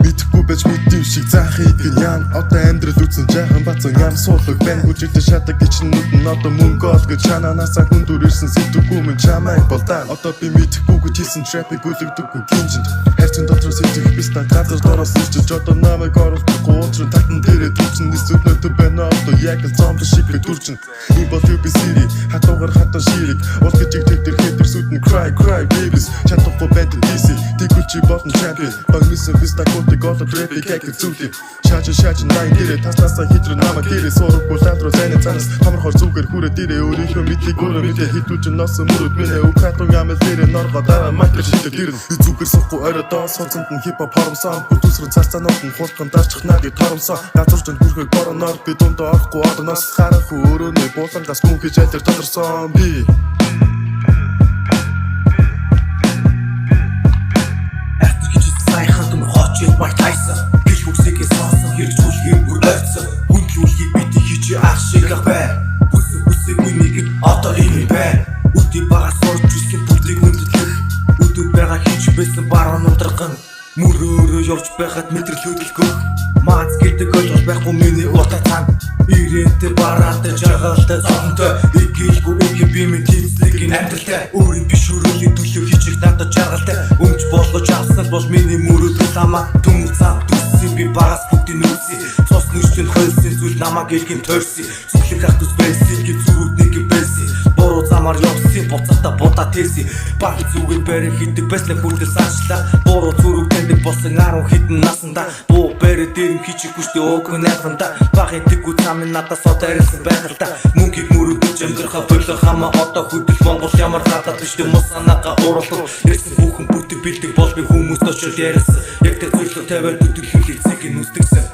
Мэдхгүй байж мэддэв шиг заахыг яан одоо амьдрал үзэн жаахан бацан ям суулгаг байна бүжигдэж шатаг гिचнүүд нь одоо мөнгө олгож чанаанасаа хүндүр ирсэн сэтггүй минь чамайг болдаа одоо би мэдхгүй гэж хийсэн трапик үлэгдэггүй гинжинд хайрцан дотроос ичих биста газар дороос ирчиж одоо намайг оруулахгүй уучран татан дээрээ дүүчин нисүднөд байна одоо яг л зомби шиг дүүчин энэ бол UBC хатуугаар хатан ширик уул гэж тэр хэтэр сүдэн cry babies чадахгүй байдаг DC тэгүүлчи болон champion багнасан биста котыг олоод рэпик яг зүгтий шааж найн дээрээ таслаасаа хитрэн намайг дээрээ сурахгүй ландруу зайны цанаас томрохоор зүгээр хүрээ дээрээ өөрийнхөө мэдлийг өөрөө мэдээ хитүүлж носон мөрөд минь укатон ямэл дээрээ норгоо дараа майкл шийдэл дэрэн би зүгээр сухгүй оройдоо сонцонд нь хипхоп хоромсон бүтүсрэн цацаанууд нь хурдхан дарчих нагийг торомсон газарчанд бүрхэг бороноор би дундаа орохгүй одоноос харах өөрөөний буулангаас мөн гэж айлэр тодорсон би Mike Tyson гэж бүсэгээ сонсон хэрэг чүлгээ бүр ойцсон үнэлүүлгийг бид хийж ах шиг л бай бүсэгүй нэг одоо ийм бай үдий багаас орж ирсэн бүгдийг үндэрлэх үдүү байгаа хийж байсан баруун ундраган мөрөөрөө явж байхад мэдрэл хөдөлгөх мац гэдэг ойлгол байхгүй миний уртаа цан ирэнтэй бараатай жаргалтай зовонтой игээгүй би минь тэнцлэгийн амьдралтай өөрийн биш өрөөлийн төлөө хийчих надад жаргалтай өмч болгож авсан бол миний мөрөөдөл хамаа түмэн цав дүссэн би багаас бүгдийн нүсээ цус нүчтэн хойсон зүйл намайг илгэн тойрсон зүглэх ах тус байсан гэж зүрүүд нэг байсан бороо замаар явсан буцаата будаа тэрсэн баг зүгээр барих хийдэг байсан хүртэл саачлаа бороо зүрэг тэндэг болсон 10 хэдэн насанда буу барь дээр хийчихгүй штэ өөг найхранда багын тэггүй цамын надаас одоорсон байхalta мөнгийг мөрөдөж амьдрахаа болоо хамаа одоо хөдөл Монгол ямар хатаад штэ мос санаага уруулах ирсэн бүхэн бүтэг бэлдэг бол би хүмүүст очоод яриасан яг тэр зөвлөлт тавиад хөдөлгөх хэцгийг нь үздэгсэн